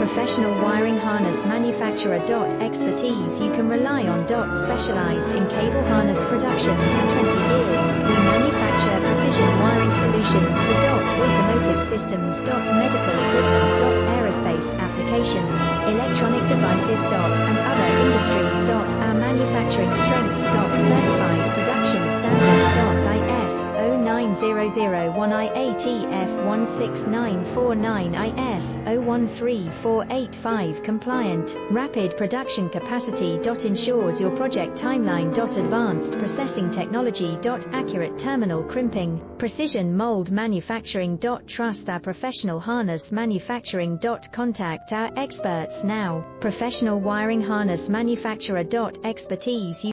Professional wiring harness manufacturer. Expertise you can rely on. Specialized in cable harness production for 20 years. We manufacture precision wiring solutions for automotive systems. Medical equipment. Aerospace applications, electronic devices. And other industries. Our manufacturing strengths. Certified production standards. IS 09001 IATF 16949 IS 013485 compliant. Rapid production capacity. Ensures your project timeline. Advanced processing technology. Accurate terminal crimping. Precision mold manufacturing. Trust our professional harness manufacturing. Contact our experts now. Professional wiring harness manufacturer. Expertise